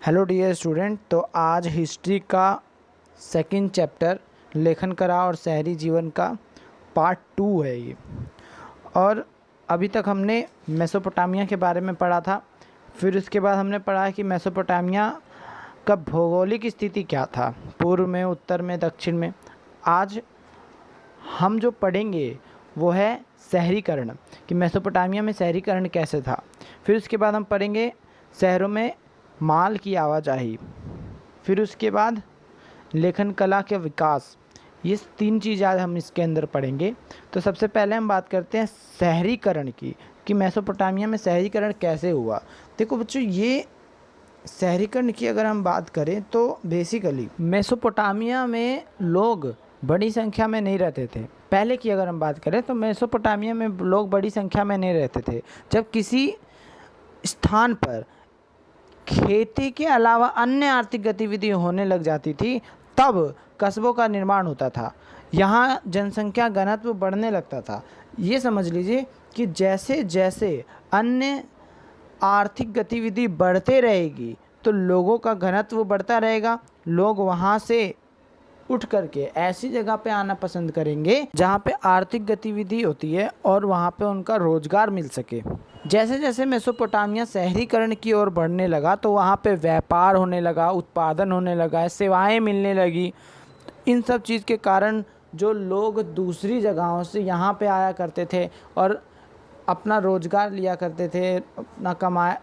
Hello dear student. तो आज history का सेकंड चैप्टर लेखन कला और शहरी जीवन का पार्ट 2 है ये। और अभी तक हमने मेसोपोटामिया के बारे में पढ़ा था। फिर उसके बाद हमने पढ़ा कि मेसोपोटामिया का भौगोलिक स्थिति क्या था, पूर्व में, उत्तर में, दक्षिण में। आज हम जो पढ़ेंगे वो है शहरीकरण, कि मेसोपोटामिया में शहरीकरण कैसे था। फिर उसके बाद हम पढ़ेंगे शहरों में माल की आवाजाही। फिर उसके बाद लेखन कला के विकास। ये 3 चीज़ आज हम इसके अंदर पढ़ेंगे। तो सबसे पहले हम बात करते हैं शहरीकरण की, कि मेसोपोटामिया में शहरीकरण कैसे हुआ। देखो बच्चों, ये शहरीकरण की अगर हम बात करें तो बेसिकली मेसोपोटामिया में लोग बड़ी संख्या में नहीं रहते थे। पहले की अगर हम बात करें तो मेसोपोटामिया में लोग बड़ी संख्या में नहीं रहते थे। जब किसी स्थान पर खेती के अलावा अन्य आर्थिक गतिविधि होने लग जाती थी, तब कस्बों का निर्माण होता था। यहाँ जनसंख्या घनत्व बढ़ने लगता था। ये समझ लीजिए कि जैसे जैसे अन्य आर्थिक गतिविधि बढ़ते रहेगी तो लोगों का घनत्व बढ़ता रहेगा। लोग वहाँ से उठ करके ऐसी जगह पे आना पसंद करेंगे जहाँ पे आर्थिक गतिविधि होती है और वहाँ पे उनका रोजगार मिल सके। जैसे जैसे मेसोपोटामिया शहरीकरण की ओर बढ़ने लगा तो वहाँ पे व्यापार होने लगा, उत्पादन होने लगा, सेवाएं मिलने लगी। इन सब चीज़ के कारण जो लोग दूसरी जगहों से यहाँ पे आया करते थे और अपना रोजगार लिया करते थे, अपना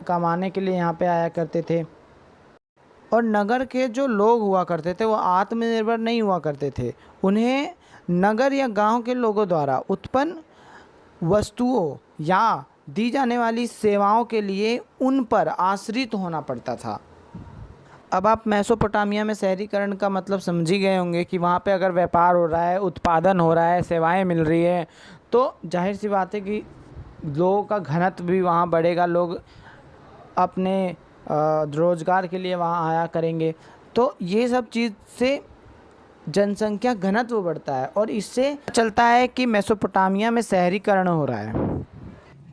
कमाने के लिए यहाँ पे आया करते थे। और नगर के जो लोग हुआ करते थे वो आत्मनिर्भर नहीं हुआ करते थे। उन्हें नगर या गांव के लोगों द्वारा उत्पन्न वस्तुओं या दी जाने वाली सेवाओं के लिए उन पर आश्रित होना पड़ता था। अब आप मेसोपोटामिया में शहरीकरण का मतलब समझ ही गए होंगे कि वहाँ पे अगर व्यापार हो रहा है, उत्पादन हो रहा है, सेवाएं मिल रही है, तो जाहिर सी बात है कि लोगों का घनत्व भी वहाँ बढ़ेगा। लोग अपने रोजगार के लिए वहाँ आया करेंगे। तो ये सब चीज़ से जनसंख्या घनत्व बढ़ता है और इससे चलता है कि मेसोपोटामिया में शहरीकरण हो रहा है।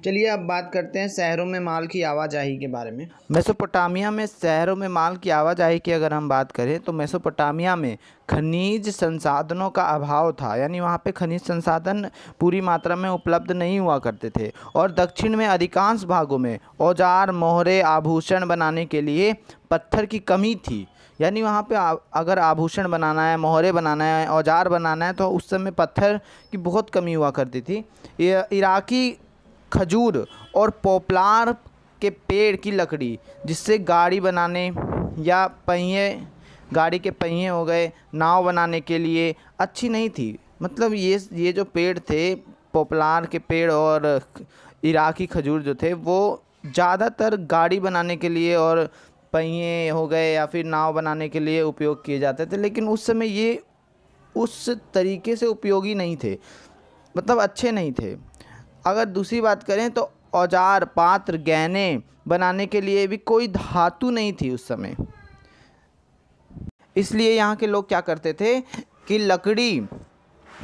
चलिए अब बात करते हैं शहरों में माल की आवाजाही के बारे में। मेसोपोटामिया में शहरों में माल की आवाजाही की अगर हम बात करें तो मेसोपोटामिया में खनिज संसाधनों का अभाव था। यानी वहाँ पे खनिज संसाधन पूरी मात्रा में उपलब्ध नहीं हुआ करते थे। और दक्षिण में अधिकांश भागों में औजार, मोहरे, आभूषण बनाने के लिए पत्थर की कमी थी। यानी वहाँ पे अगर आभूषण बनाना है, मोहरे बनाना है, औजार बनाना है तो उस समय पत्थर की बहुत कमी हुआ करती थी। इराकी खजूर और पोपलार के पेड़ की लकड़ी, जिससे गाड़ी बनाने या पहिए, गाड़ी के पहिए हो गए, नाव बनाने के लिए अच्छी नहीं थी। मतलब ये जो पेड़ थे, पोपलार के पेड़ और इराकी खजूर जो थे, वो ज़्यादातर गाड़ी बनाने के लिए और पहिए हो गए या फिर नाव बनाने के लिए उपयोग किए जाते थे। लेकिन उस समय ये उस तरीके से उपयोगी नहीं थे, मतलब अच्छे नहीं थे। अगर दूसरी बात करें तो औजार, पात्र, गहने बनाने के लिए भी कोई धातु नहीं थी उस समय। इसलिए यहाँ के लोग क्या करते थे कि लकड़ी,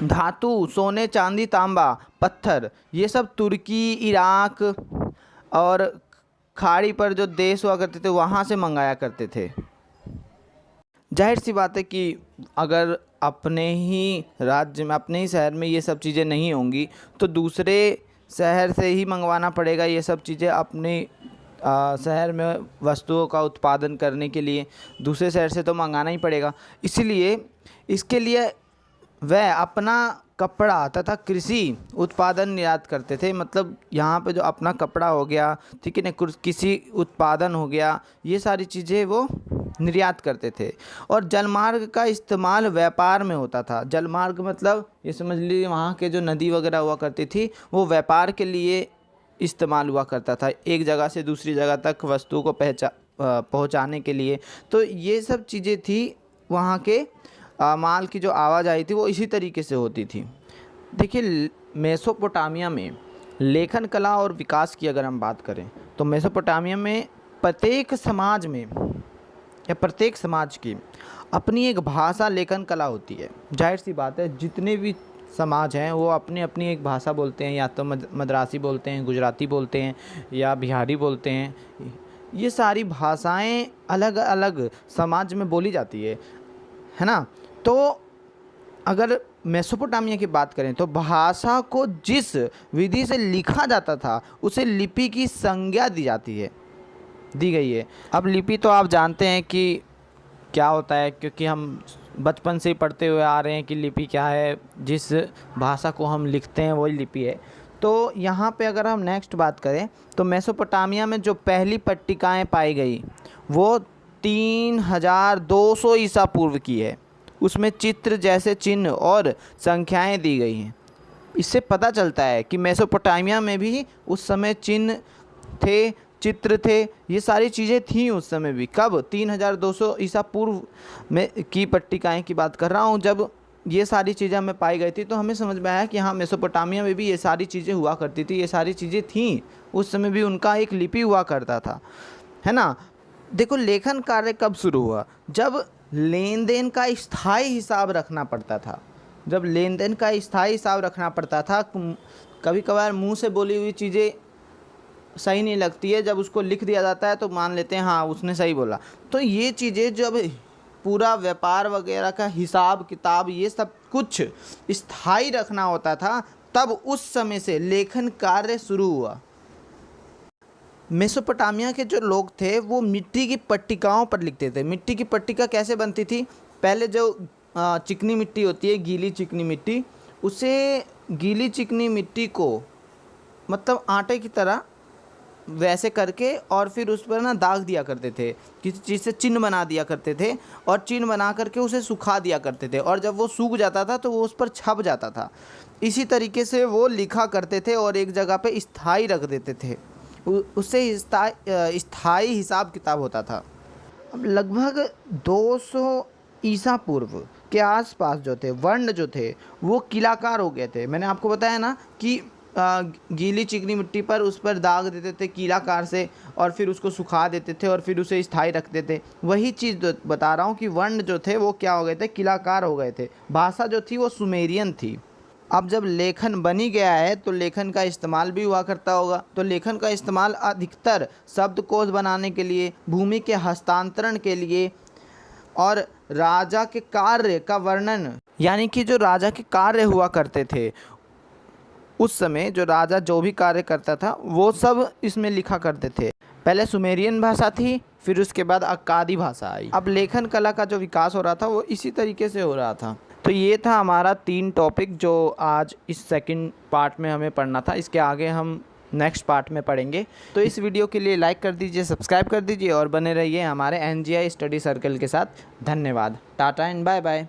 धातु, सोने, चांदी, तांबा, पत्थर, ये सब तुर्की, इराक और खाड़ी पर जो देश हुआ करते थे वहाँ से मंगाया करते थे। जाहिर सी बात है कि अगर अपने ही राज्य में, अपने ही शहर में ये सब चीज़ें नहीं होंगी तो दूसरे शहर से ही मंगवाना पड़ेगा ये सब चीज़ें। अपने शहर में वस्तुओं का उत्पादन करने के लिए दूसरे शहर से तो मंगाना ही पड़ेगा। इसीलिए इसके लिए वह अपना कपड़ा तथा कृषि उत्पादन निर्यात करते थे। मतलब यहाँ पे जो अपना कपड़ा हो गया, ठीक है ना, किसी उत्पादन हो गया, ये सारी चीज़ें वो निर्यात करते थे। और जलमार्ग का इस्तेमाल व्यापार में होता था। जलमार्ग मतलब ये समझ लीजिए वहाँ के जो नदी वगैरह हुआ करती थी वो व्यापार के लिए इस्तेमाल हुआ करता था, एक जगह से दूसरी जगह तक वस्तुओं को पहुँचाने के लिए। तो ये सब चीज़ें थी वहाँ के माल की जो आवाजाही थी वो इसी तरीके से होती थी। देखिए, मेसोपोटामिया में लेखन कला और विकास की अगर हम बात करें तो मेसोपोटामिया में प्रत्येक समाज में या प्रत्येक समाज की अपनी एक भाषा लेखन कला होती है। जाहिर सी बात है, जितने भी समाज हैं वो अपनी अपनी एक भाषा बोलते हैं। या तो मद्रासी बोलते हैं, गुजराती बोलते हैं या बिहारी बोलते हैं। ये सारी भाषाएं अलग अलग समाज में बोली जाती है ना। तो अगर मेसोपोटामिया की बात करें तो भाषा को जिस विधि से लिखा जाता था उसे लिपि की संज्ञा दी गई है। अब लिपि तो आप जानते हैं कि क्या होता है, क्योंकि हम बचपन से ही पढ़ते हुए आ रहे हैं कि लिपि क्या है, जिस भाषा को हम लिखते हैं वही लिपि है। तो यहाँ पे अगर हम नेक्स्ट बात करें तो मेसोपोटामिया में जो पहली पट्टिकाएं पाई गई वो 3200 ईसा पूर्व की है। उसमें चित्र जैसे चिन्ह और संख्याएं दी गई हैं। इससे पता चलता है कि मेसोपोटामिया में भी उस समय चिन्ह थे, चित्र थे, ये सारी चीज़ें थीं उस समय भी। कब? 3200 ईसा पूर्व में की पट्टिकाएं की बात कर रहा हूँ। जब ये सारी चीज़ें हमें पाई गई थी तो हमें समझ में आया कि हाँ, मेसोपोटामिया में भी ये सारी चीज़ें हुआ करती थी, ये सारी चीज़ें थीं उस समय भी, उनका एक लिपि हुआ करता था, है ना। देखो, लेखन कार्य कब शुरू हुआ? जब लेन देन का स्थायी हिसाब रखना पड़ता था। जब लेन देन का स्थायी हिसाब रखना पड़ता था, कभी कभार मुंह से बोली हुई चीज़ें सही नहीं लगती है, जब उसको लिख दिया जाता है तो मान लेते हैं हाँ उसने सही बोला। तो ये चीज़ें, जब पूरा व्यापार वगैरह का हिसाब किताब ये सब कुछ स्थायी रखना होता था, तब उस समय से लेखन कार्य शुरू हुआ। मेसोपोटामिया के जो लोग थे वो मिट्टी की पट्टिकाओं पर लिखते थे। मिट्टी की पट्टिका कैसे बनती थी? पहले जो चिकनी मिट्टी होती है, गीली चिकनी मिट्टी, उसे गीली चिकनी मिट्टी को मतलब आटे की तरह वैसे करके और फिर उस पर ना दाग दिया करते थे, किसी चीज़ से चिन्ह बना दिया करते थे और चिन्ह बना करके उसे सुखा दिया करते थे, और जब वो सूख जाता था तो वो उस पर छप जाता था। इसी तरीके से वो लिखा करते थे और एक जगह पे स्थायी रख देते थे, उससे स्थायी हिसाब किताब होता था। अब लगभग 200 ईसा पूर्व के आसपास जो थे वर्ण जो थे वो किलाकार हो गए थे। मैंने आपको बताया ना कि गीली चिकनी मिट्टी पर उस पर दाग देते थे कीलाकार से और फिर उसको सुखा देते थे और फिर उसे स्थायी रखते थे। वही चीज़ बता रहा हूँ कि वर्ण जो थे वो क्या हो गए थे? किलाकार हो गए थे। भाषा जो थी वो सुमेरियन थी। अब जब लेखन बनी गया है तो लेखन का इस्तेमाल भी हुआ करता होगा। तो लेखन का इस्तेमाल अधिकतर शब्दकोश बनाने के लिए, भूमि के हस्तांतरण के लिए और राजा के कार्य का वर्णन, यानी कि जो राजा के कार्य हुआ करते थे उस समय, जो राजा जो भी कार्य करता था वो सब इसमें लिखा करते थे। पहले सुमेरियन भाषा थी, फिर उसके बाद अक्कादी भाषा आई। अब लेखन कला का जो विकास हो रहा था वो इसी तरीके से हो रहा था। तो ये था हमारा 3 टॉपिक जो आज इस सेकंड पार्ट में हमें पढ़ना था। इसके आगे हम नेक्स्ट पार्ट में पढ़ेंगे। तो इस वीडियो के लिए लाइक कर दीजिए, सब्सक्राइब कर दीजिए और बने रहिए हमारे NGI स्टडी सर्कल के साथ। धन्यवाद। Tata and bye bye.